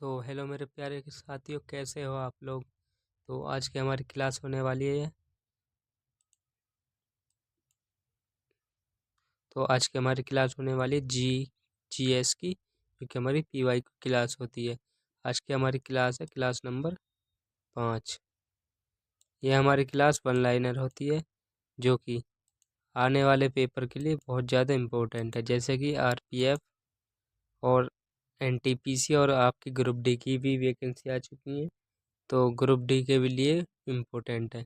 तो हेलो मेरे प्यारे साथियों, कैसे हो आप लोग। तो आज की हमारी क्लास होने वाली है। तो आज की हमारी क्लास होने वाली है जीएस की, जो कि हमारी पीवाई की क्लास होती है। आज की हमारी क्लास है क्लास नंबर 5। यह हमारी क्लास वन लाइनर होती है, जो कि आने वाले पेपर के लिए बहुत ज़्यादा इम्पोर्टेंट है, जैसे कि आरपीएफ और एनटीपीसी और आपकी ग्रुप डी की भी वैकेंसी आ चुकी है। तो ग्रुप डी के भी लिए इम्पोर्टेंट है।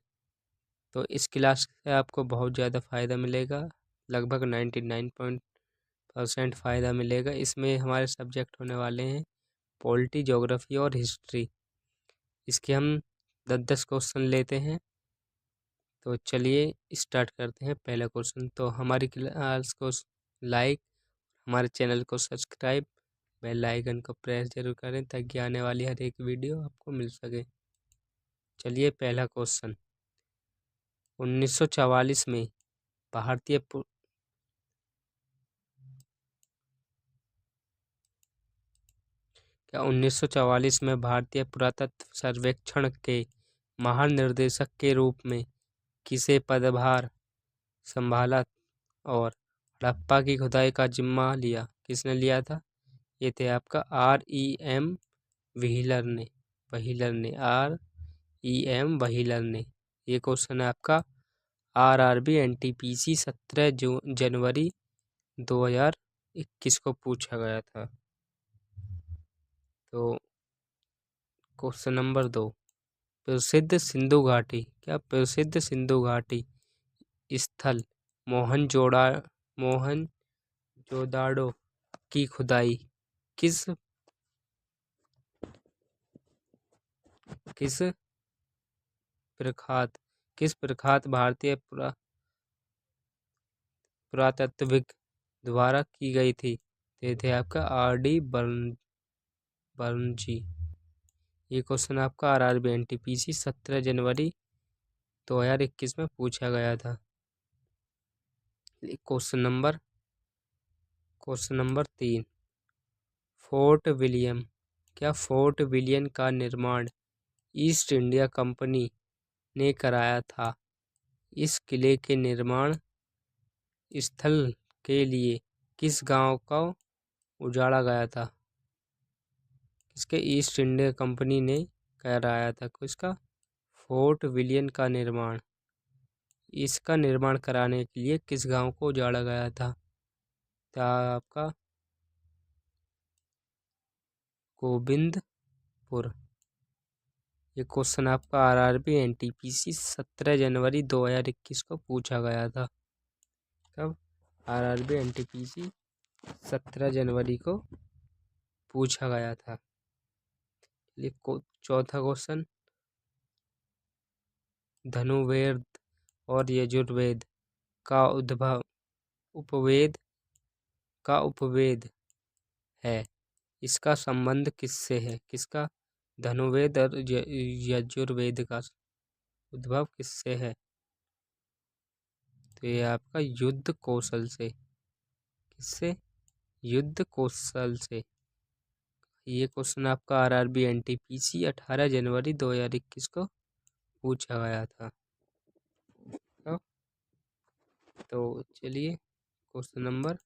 तो इस क्लास से आपको बहुत ज़्यादा फ़ायदा मिलेगा, लगभग 99% फ़ायदा मिलेगा। इसमें हमारे सब्जेक्ट होने वाले हैं पॉलिटी, ज्योग्राफी और हिस्ट्री। इसके हम 10-10 क्वेश्चन लेते हैं। तो चलिए स्टार्ट करते हैं। पहला क्वेश्चन, तो हमारी क्लास को लाइक, हमारे चैनल को सब्सक्राइब, बेल आइकन को प्रेस जरूर करें ताकि आने वाली हर एक वीडियो आपको मिल सके। चलिए पहला क्वेश्चन, 1944 में भारतीय क्या 1944 में भारतीय पुरातत्व सर्वेक्षण के महानिदेशक के रूप में किसे पदभार संभाला और हड़प्पा की खुदाई का जिम्मा लिया? किसने लिया था? ये थे आपका REM व्हीलर ने। ये क्वेश्चन है आपका RRB NTPC 17 जनवरी 2021 को पूछा गया था। तो क्वेश्चन नंबर 2, प्रसिद्ध सिंधु घाटी स्थल मोहनजोदाड़ो की खुदाई किस किस प्रख्यात भारतीय पुरातत्वविद द्वारा की गई थी? ये थे आपका RD बर्नजी। ये क्वेश्चन आपका RRB NTPC 17 जनवरी 2021 में पूछा गया था। क्वेश्चन नंबर 3, फोर्ट विलियम का निर्माण ईस्ट इंडिया कंपनी ने कराया था? इस किले के निर्माण स्थल के लिए किस गांव को उजाड़ा गया था? किसके ईस्ट इंडिया कंपनी ने कराया था किसका? फोर्ट विलियम का निर्माण। इसका निर्माण कराने के लिए किस गांव को उजाड़ा गया था? आपका गोविंदपुर। ये क्वेश्चन आपका RRB NTPC 17 जनवरी 2021 को पूछा गया था। कब? RRB NTPC 17 जनवरी को पूछा गया था। चौथा क्वेश्चन, धनुर्वेद और यजुर्वेद का उपवेद है, इसका संबंध किससे है? किसका? धनुर्वेद और यजुर्वेद का उद्भव किससे है? तो ये आपका युद्ध कौशल से। किससे? युद्ध कौशल से। ये क्वेश्चन आपका RRB NTPC 18 जनवरी 2021 को पूछा गया था। तो चलिए क्वेश्चन नंबर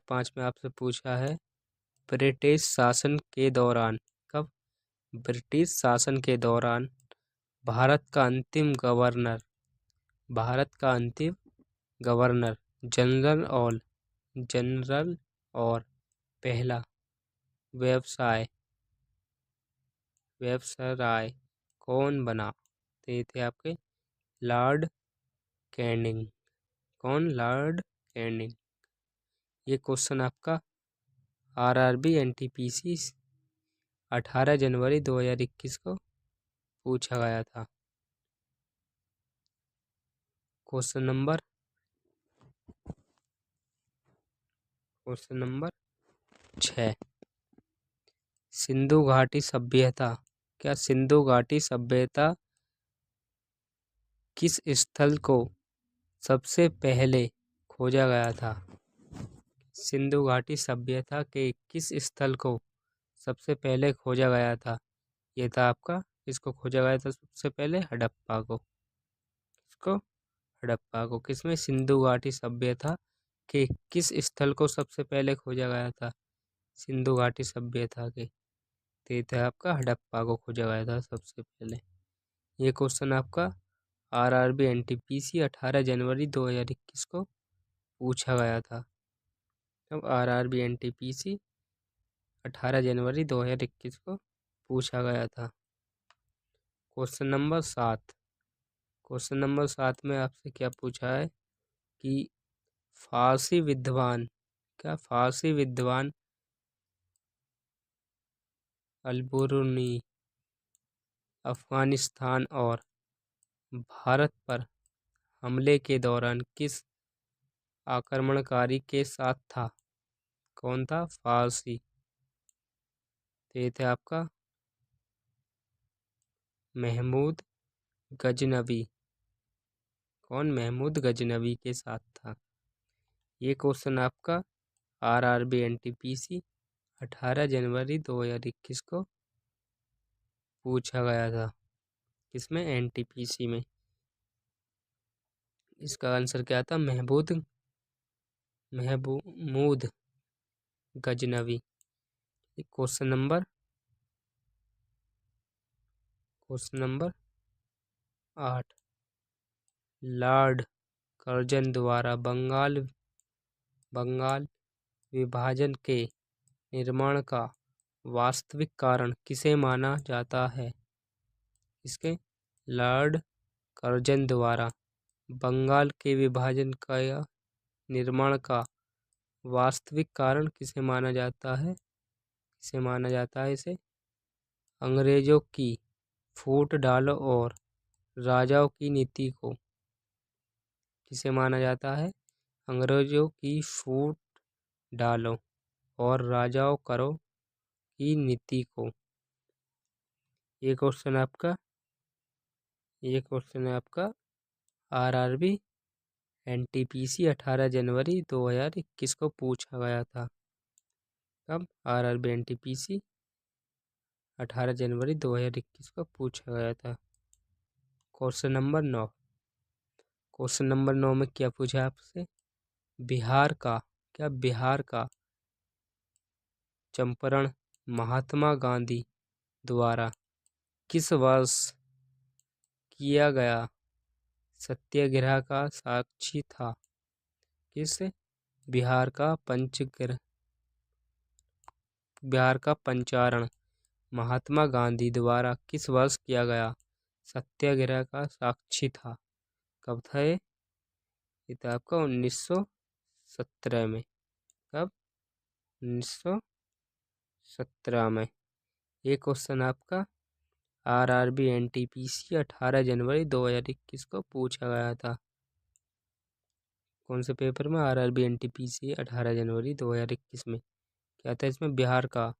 5 में आपसे पूछा है, ब्रिटिश शासन के दौरान, कब? ब्रिटिश शासन के दौरान भारत का अंतिम गवर्नर जनरल और पहला वायसराय कौन बना? तो ये थे आपके लॉर्ड कैनिंग। कौन? Lord Canning. ये क्वेश्चन आपका RRB NTPC 18 जनवरी 2021 को पूछा गया था। क्वेश्चन नंबर 6, सिंधु घाटी सभ्यता। क्या सिंधु घाटी सभ्यता किस स्थल को सबसे पहले खोजा गया था? सिंधु घाटी सभ्यता के किस स्थल को सबसे पहले खोजा गया था? ये था आपका, इसको खोजा गया था सबसे पहले हड़प्पा को। इसको हड़प्पा को किसमें? सिंधु घाटी सभ्यता के किस स्थल को सबसे पहले खोजा गया था? सिंधु घाटी सभ्यता के, तो ये था आपका हड़प्पा को खोजा गया था सबसे पहले। ये क्वेश्चन आपका आरआरबी एनटीपीसी 18 जनवरी 2021 को पूछा गया था। अब आरआरबी एनटीपीसी 18 जनवरी 2021 को पूछा गया था। Question number 7। क्वेश्चन नंबर 7 में आपसे क्या पूछा है कि फारसी विद्वान, क्या फारसी विद्वान अल-बुरूनी अफगानिस्तान और भारत पर हमले के दौरान किस आक्रमणकारी के साथ था? कौन था? फारसी। तो ये थे आपका महमूद गजनवी। कौन? महमूद गजनवी के साथ था। ये क्वेश्चन आपका आरआरबी एनटीपीसी 18 जनवरी 2021 को पूछा गया था। किसमें? एनटीपीसी में। इसका आंसर क्या था? Mahmud Ghaznavi. Question number 8। Lord Curzon द्वारा बंगाल विभाजन के निर्माण का वास्तविक कारण किसे माना जाता है? इसके लॉर्ड कर्जन द्वारा बंगाल के विभाजन का निर्माण का वास्तविक कारण किसे माना जाता है? किसे माना जाता है इसे? अंग्रेजों की फूट डालो और राजाओं की नीति को। किसे माना जाता है? अंग्रेजों की फूट डालो और राजाओं करो की नीति को। ये क्वेश्चन है आपका आरआरबी एनटीपीसी 18 जनवरी 2021 को पूछा गया था। कब? आरआरबी एनटीपीसी 18 जनवरी 2021 को पूछा गया था। Question number 9। क्वेश्चन नंबर 9 में क्या पूछा आपसे? बिहार का चंपारण महात्मा गांधी द्वारा किस वर्ष किया गया सत्याग्रह का साक्षी था? किस? बिहार का पंचारण महात्मा गांधी द्वारा किस वर्ष किया गया सत्याग्रह का साक्षी था? कब था ये? था आपका 1917 में। कब? 1917 में। ये क्वेश्चन आपका आरआरबी एनटीपीसी 18 जनवरी 2021 को पूछा गया था। कौन से पेपर में? आरआरबी एनटीपीसी 18 जनवरी 2021 में। क्या था इसमें? बिहार का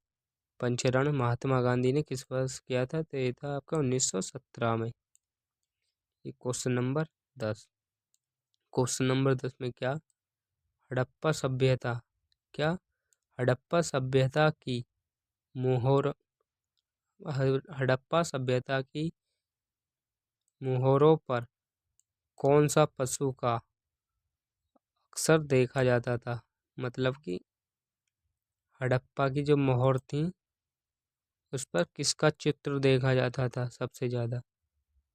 पंचरण महात्मा गांधी ने किस वर्ष किया था? तो ये था आपका 1917 में। ये क्वेश्चन नंबर 10। क्वेश्चन नंबर 10 में क्या? हड़प्पा सभ्यता हड़प्पा सभ्यता की मोहरों पर कौन सा पशु का अक्सर देखा जाता था? मतलब कि हड़प्पा की जो मोहर थी उस पर किसका चित्र देखा जाता था सबसे ज़्यादा?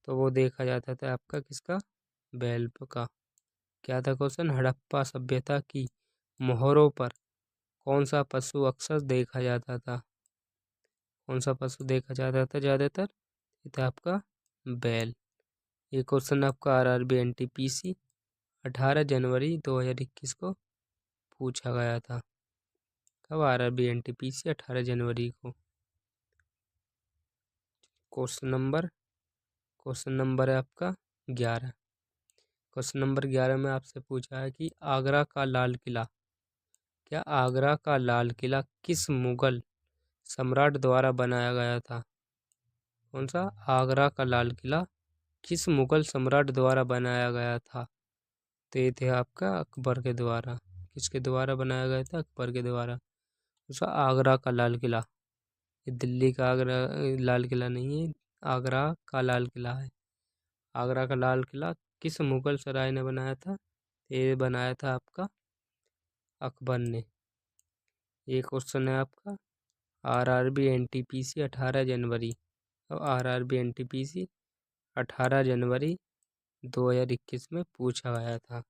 तो वो देखा जाता था आपका किसका? बैल का। क्या था क्वेश्चन? हड़प्पा सभ्यता की मोहरों पर कौन सा पशु अक्सर देखा जाता था? कौन सा पशु देखा जाता था ज़्यादातर? ये था आपका बैल। ये क्वेश्चन आपका आरआरबी एनटीपीसी 18 जनवरी 2021 को पूछा गया था। कब? आरआरबी एनटीपीसी 18 जनवरी को। क्वेश्चन नंबर है आपका 11। क्वेश्चन नंबर 11 में आपसे पूछा है कि आगरा का लाल किला किस मुगल सम्राट द्वारा बनाया गया था? कौन सा? आगरा का लाल किला किस मुगल सम्राट द्वारा बनाया गया था? तो ये थे आपका अकबर के द्वारा। किसके द्वारा बनाया गया था? अकबर के द्वारा। उसका आगरा का लाल किला, ये दिल्ली का आगरा लाल किला नहीं है, आगरा का लाल किला है। आगरा का लाल किला किस मुगल सराय ने बनाया था? ये बनाया था आपका अकबर ने। ये क्वेश्चन है आपका आरआरबी एनटीपीसी 18 जनवरी। अब आरआरबी एनटीपीसी 18 जनवरी 2021 में पूछा गया था।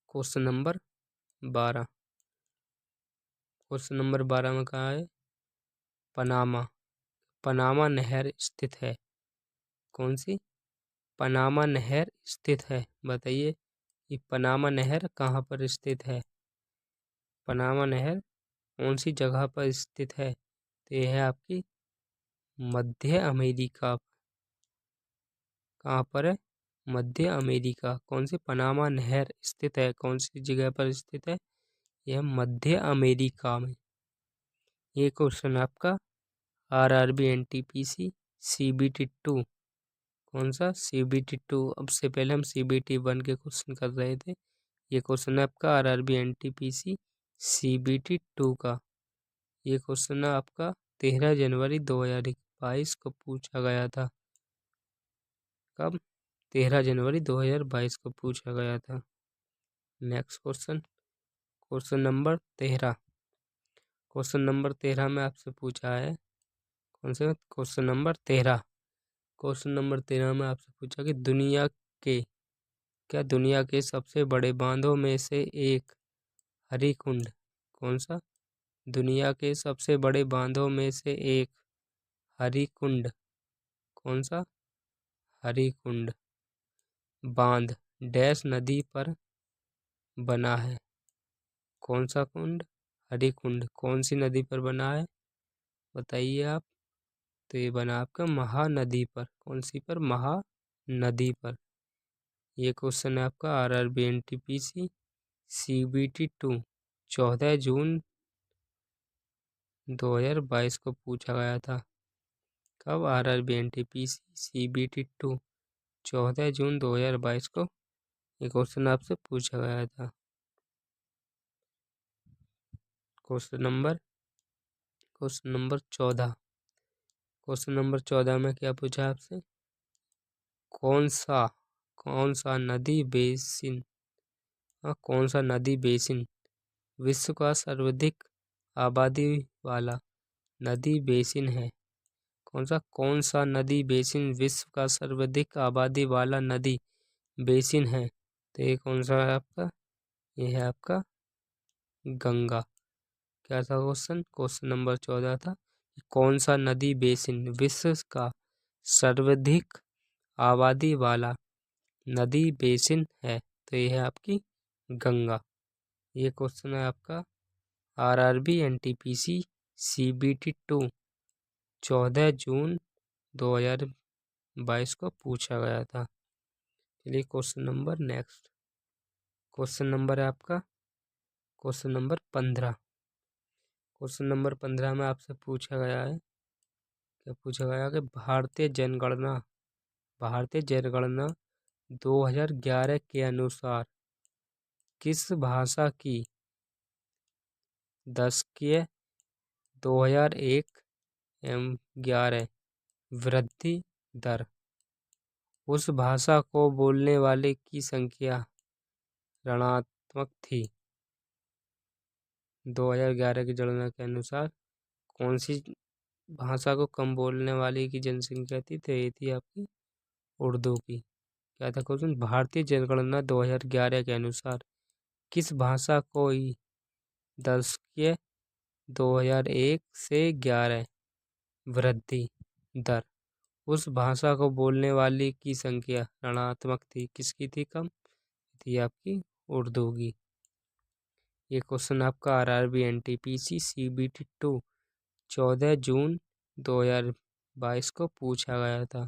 Question number 12। क्वेश्चन नंबर 12 में कहा है पनामा। पनामा नहर स्थित है, कौन सी? पनामा नहर स्थित है, बताइए कि पनामा नहर कहाँ पर स्थित है? पनामा नहर कौन सी जगह पर स्थित है? तो यह है आपकी मध्य अमेरिका। कहाँ पर है? मध्य अमेरिका। कौन सी? पनामा नहर स्थित है, कौन सी जगह पर स्थित है? यह मध्य अमेरिका में। ये क्वेश्चन आपका आरआरबी एनटीपीसी सीबीटी 2। कौन सा? सीबीटी 2। अब से पहले हम सीबीटी 1 के क्वेश्चन कर रहे थे। ये क्वेश्चन है आपका आरआरबी एनटीपीसी सीबीटी 2 का। ये क्वेश्चन है आपका 13 जनवरी 2022 को पूछा गया था। कब? 13 जनवरी 2022 को पूछा गया था। Next question, question number 13। Question number 13 में आपसे पूछा है, कौन से? Question number 13। क्वेश्चन नंबर 13 में आपसे पूछा कि दुनिया के सबसे बड़े बांधों में से एक हरिकुंड कौन सा? दुनिया के सबसे बड़े बांधों में से एक हरिकुंड कौन सा? हरिकुंड बांध डैश नदी पर बना है, कौन सा कुंड? हरिकुंड कौन सी नदी पर बना है, बताइए आप? तो ये बना आपका महानदी पर। कौन सी पर? महानदी पर। ये क्वेश्चन है आपका आरआरबी एनटीपीसी सीबीटी 2 14 जून 2022 को पूछा गया था। कब? आरआरबी एनटीपीसी सीबीटी 2 14 जून 2022 को ये क्वेश्चन आपसे पूछा गया था। Question number 14। क्वेश्चन नंबर 14 में क्या पूछा आपसे? कौन सा नदी बेसिन कौन सा नदी बेसिन विश्व का सर्वाधिक आबादी वाला नदी बेसिन है? कौन सा नदी बेसिन विश्व का सर्वाधिक आबादी वाला नदी बेसिन है? तो ये कौन सा है आपका? ये है आपका गंगा। क्या था क्वेश्चन? क्वेश्चन नंबर 14 था कौन सा नदी बेसिन विश्व का सर्वाधिक आबादी वाला नदी बेसिन है? तो ये है आपकी गंगा। ये क्वेश्चन है आपका आरआरबी एनटीपीसी सीबीटी 2 14 जून 2022 को पूछा गया था। चलिए question number next. Question number है आपका क्वेश्चन नंबर 15। क्वेश्चन नंबर 15 में आपसे पूछा गया है, क्या पूछा गया कि भारतीय जनगणना 2011 के अनुसार किस भाषा की दशकीय 2001 एवं 11 वृद्धि दर उस भाषा को बोलने वाले की संख्या ऋणात्मक थी? 2011 की जनगणना के अनुसार कौन सी भाषा को कम बोलने वाले की जनसंख्या थी? तो ये थी आपकी उर्दू की। क्या था क्वेश्चन? भारतीय जनगणना 2011 के अनुसार किस भाषा को दशकीय 2001 से 11 वृद्धि दर उस भाषा को बोलने वाले की संख्या ऋणात्मक थी? किसकी थी कम? थी आपकी उर्दू की। ये क्वेश्चन आपका आरआरबी एनटीपीसी सीबीटी 2 14 जून 2022 को पूछा गया था।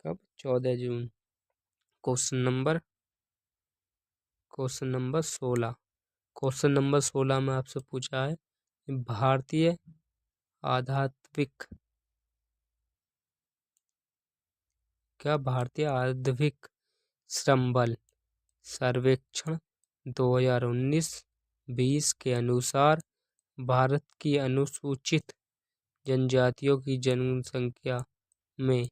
कब? 14 जून। Question number 16। क्वेश्चन नंबर 16 में आपसे पूछा है भारतीय आध्यात्मिक क्या भारतीय आर्थिक श्रम बल सर्वेक्षण 2019-20 के अनुसार भारत की अनुसूचित जनजातियों की जनसंख्या में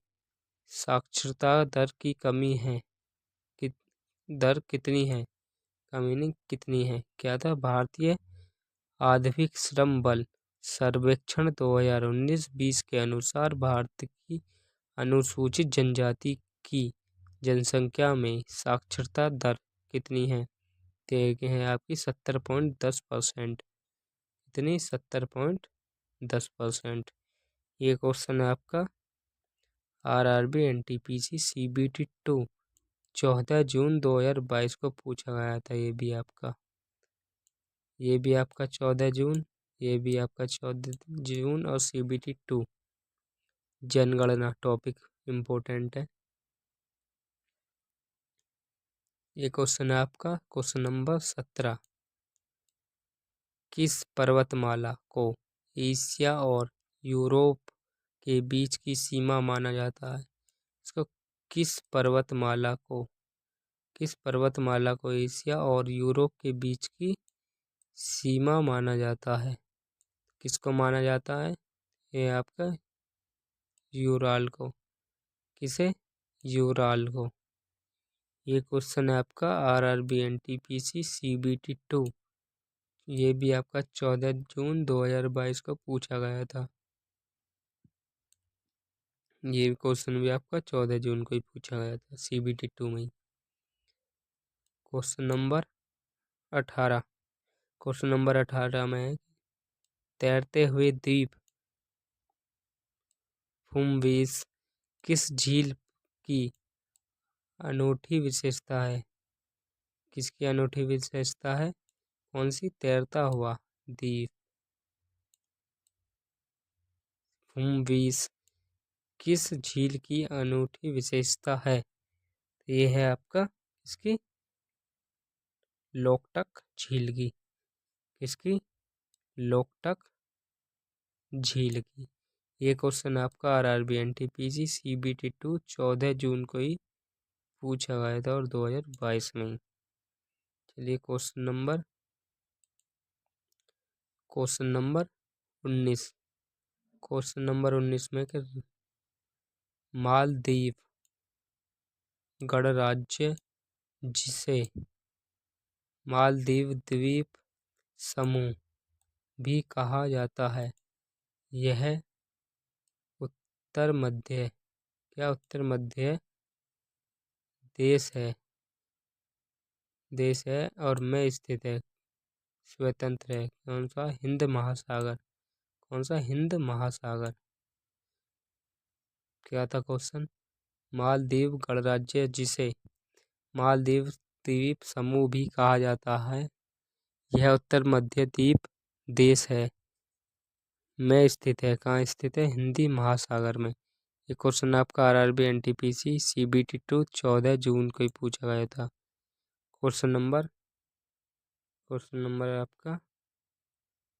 साक्षरता दर की कमी है दर कितनी है? कमी नहीं, कितनी है? क्या था? भारतीय आर्थिक श्रम बल सर्वेक्षण 2019-20 के अनुसार भारत की अनुसूचित जनजाति की जनसंख्या में साक्षरता दर कितनी है? तो है आपकी 70.10%। कितनी? 70.10%। ये क्वेश्चन है आपका RRB NTPC CBT 2 14 जून 2022 को पूछा गया था। ये भी आपका 14 जून, ये भी आपका 14 जून और CBT 2 जनगणना टॉपिक इम्पोर्टेंट है। ये क्वेश्चन है आपका क्वेश्चन नंबर 17। किस पर्वतमाला को एशिया और यूरोप के बीच की सीमा माना जाता है? इसको किस पर्वतमाला को एशिया और यूरोप के बीच की सीमा माना जाता है? किसको माना जाता है? ये आपका यूराल को। किसे? यूराल को। ये क्वेश्चन है आपका RRB NTPC CBT 2। ये भी आपका 14 जून 2022 को पूछा गया था। ये क्वेश्चन भी आपका 14 जून को ही पूछा गया था CBT 2 में। Question number 18। क्वेश्चन नंबर 18 में है तैरते हुए द्वीप फुमवीस किस झील की अनूठी विशेषता है? किसकी अनूठी विशेषता है? कौन सी? तैरता हुआ द्वीप फुमवीस किस झील की अनूठी विशेषता है? ये है आपका इसकी लोकटक झील की। किसकी? लोकटक झील की। ये क्वेश्चन आपका RRB NTPC CBT 2 14 जून को ही पूछा गया था और 2022 में। चलिए क्वेश्चन नंबर 19। क्वेश्चन नंबर 19 में मालदीव गणराज्य जिसे मालदीव द्वीप समूह भी कहा जाता है, यह उत्तर मध्य देश है और में स्थित है, स्वतंत्र है। कौन सा? हिंद महासागर। कौन सा? हिंद महासागर। क्या था क्वेश्चन? मालदीव गणराज्य जिसे मालदीव द्वीप समूह भी कहा जाता है, यह उत्तर मध्य द्वीप देश है में स्थित है। कहाँ स्थित है? हिंदी महासागर में। ये क्वेश्चन आपका RRB NTPC CBT 2 14 जून को ही पूछा गया था। क्वेश्चन नंबर आपका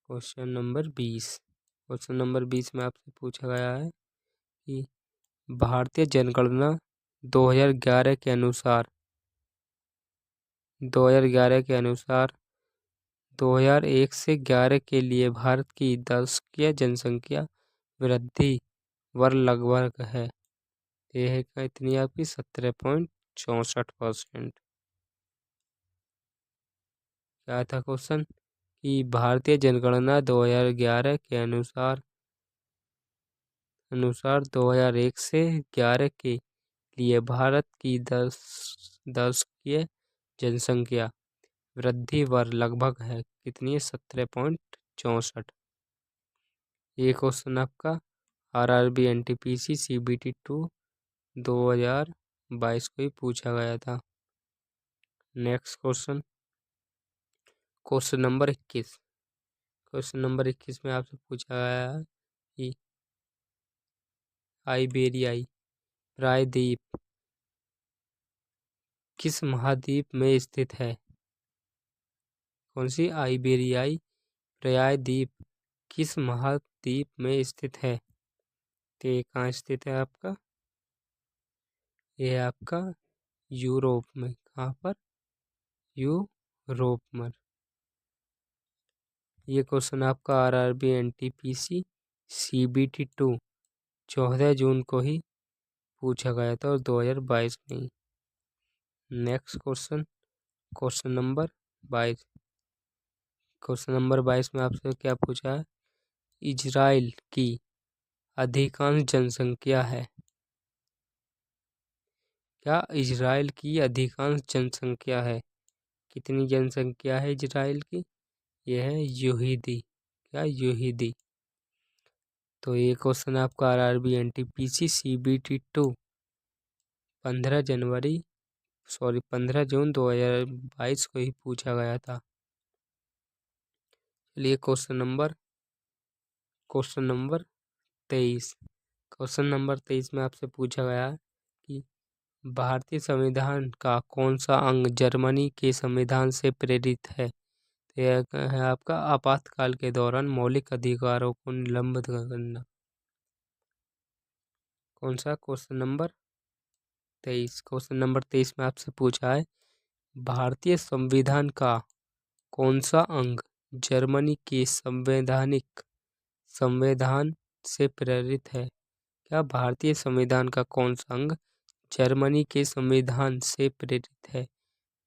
क्वेश्चन नंबर 20। क्वेश्चन नंबर 20 में आपसे पूछा गया है कि भारतीय जनगणना 2011 के अनुसार 2001 से 11 के लिए भारत की दशकीय जनसंख्या वृद्धि दर लगभग है। ये है इतनी आपकी 17.64%। क्या था क्वेश्चन? कि भारतीय जनगणना 2011 के अनुसार 2001 से 11 के लिए भारत की दशकीय जनसंख्या वृद्धि दर लगभग है। कितनी है? 17.64। ये क्वेश्चन आपका RRB NTPC CBT 2 2022 को ही पूछा गया था। Next question number 21। Question number 21 में आपसे पूछा गया है कि आइबेरियाई प्रायद्वीप किस महाद्वीप में स्थित है? कौन सी? आइबेरियाई प्रायद्वीप किस महाद्वीप में स्थित है? तो ये कहाँ स्थित है आपका? ये है आपका यूरोप में। कहाँ पर? यूरोप में। ये क्वेश्चन आपका RRB NTPC CBT 2 14 जून को ही पूछा गया था और 2022 में ही। Next question, question number 22। Question number 22 में आपसे क्या पूछा है? इजराइल की अधिकांश जनसंख्या है। क्या इजराइल की अधिकांश जनसंख्या है? कितनी जनसंख्या है इजराइल की? यह है यहूदी। क्या? यहूदी। तो ये क्वेश्चन आपका RRB NTPC CBT 2 15 जून 2022 को ही पूछा गया था। चलिए क्वेश्चन नंबर 23। क्वेश्चन नंबर 23 में आपसे पूछा गया कि भारतीय संविधान का कौन सा अंग जर्मनी के संविधान से प्रेरित है? तो यह है आपका आपातकाल के दौरान मौलिक अधिकारों को निलंबित करना। कौन सा? Question number 23। क्वेश्चन नंबर 23 में आपसे पूछा है भारतीय संविधान का कौन सा अंग जर्मनी के संविधान से प्रेरित है? क्या भारतीय संविधान का कौन सा अंग जर्मनी के संविधान से प्रेरित है?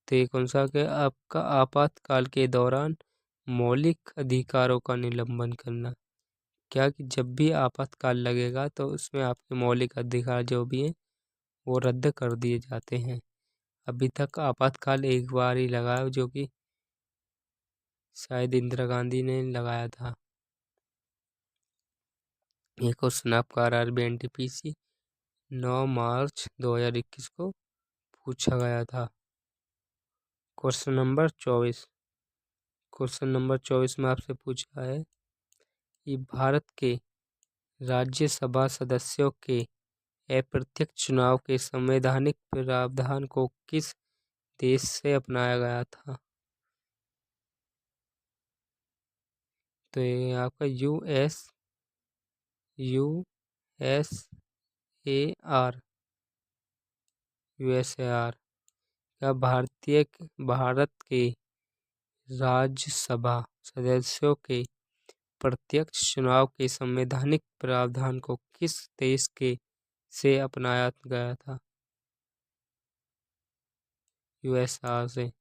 तो ये कौन सा? के आपका आपातकाल के दौरान मौलिक अधिकारों का निलंबन करना। क्या कि जब भी आपातकाल लगेगा तो उसमें आपके मौलिक अधिकार जो भी हैं वो रद्द कर दिए जाते हैं। अभी तक आपातकाल एक बार ही लगा है, जो कि शायद इंदिरा गांधी ने लगाया था। ये क्वेश्चन आपका RRB NTPC 9 मार्च 2021 को पूछा गया था। Question number 24। क्वेश्चन नंबर 24 में आपसे पूछा है कि भारत के राज्यसभा सदस्यों के अप्रत्यक्ष चुनाव के संवैधानिक प्रावधान को किस देश से अपनाया गया था? तो ये आपका USAR। क्या भारत के राज्यसभा सदस्यों के प्रत्यक्ष चुनाव के संवैधानिक प्रावधान को किस देश के से अपनाया गया था? USAR से।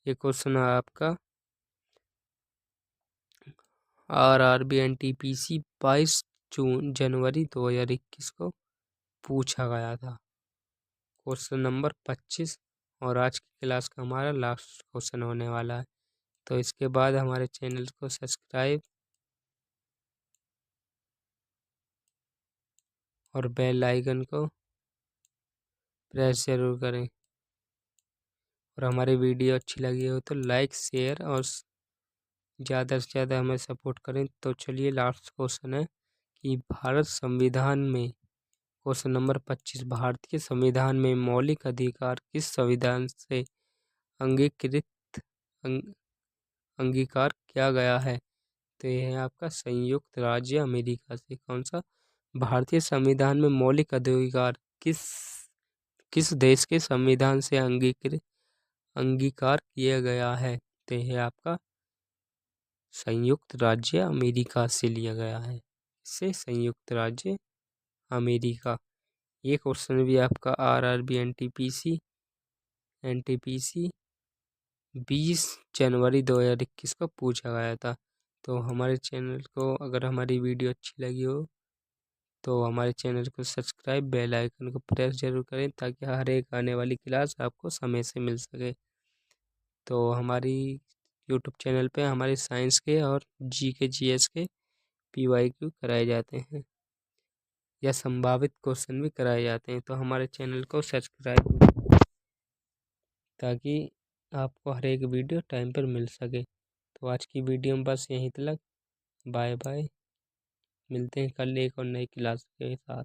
ये क्वेश्चन है आपका RRB NTPC 22 जनवरी 2021 को पूछा गया था। क्वेश्चन नंबर 25 और आज की क्लास का हमारा लास्ट क्वेश्चन होने वाला है। तो इसके बाद हमारे चैनल को सब्सक्राइब और बेल आइकन को प्रेस जरूर करें। और हमारी वीडियो अच्छी लगी हो तो लाइक, शेयर और ज़्यादा से ज़्यादा हमें सपोर्ट करें। तो चलिए लास्ट क्वेश्चन है कि भारत संविधान में, क्वेश्चन नंबर 25, भारतीय संविधान में मौलिक अधिकार किस संविधान से अंगीकृत अंगीकार किया गया है? तो यह है आपका संयुक्त राज्य अमेरिका से। कौन सा? भारतीय संविधान में मौलिक अधिकार किस देश के संविधान से अंगीकार किया गया है? तो यह है आपका संयुक्त राज्य अमेरिका से लिया गया है। इससे संयुक्त राज्य अमेरिका। ये क्वेश्चन भी आपका RRB NTPC 20 जनवरी 2021 को पूछा गया था। तो हमारे चैनल को, अगर हमारी वीडियो अच्छी लगी हो तो हमारे चैनल को सब्सक्राइब, बेल आइकन को प्रेस जरूर करें ताकि हर एक आने वाली क्लास आपको समय से मिल सके। तो हमारी यूट्यूब चैनल पे हमारे साइंस के और GK GS के PYQ कराए जाते हैं या संभावित क्वेश्चन भी कराए जाते हैं। तो हमारे चैनल को सब्सक्राइब ताकि आपको हर एक वीडियो टाइम पर मिल सके। तो आज की वीडियो में बस यहीं तक। Bye bye. मिलते हैं कल एक और नई क्लास के साथ।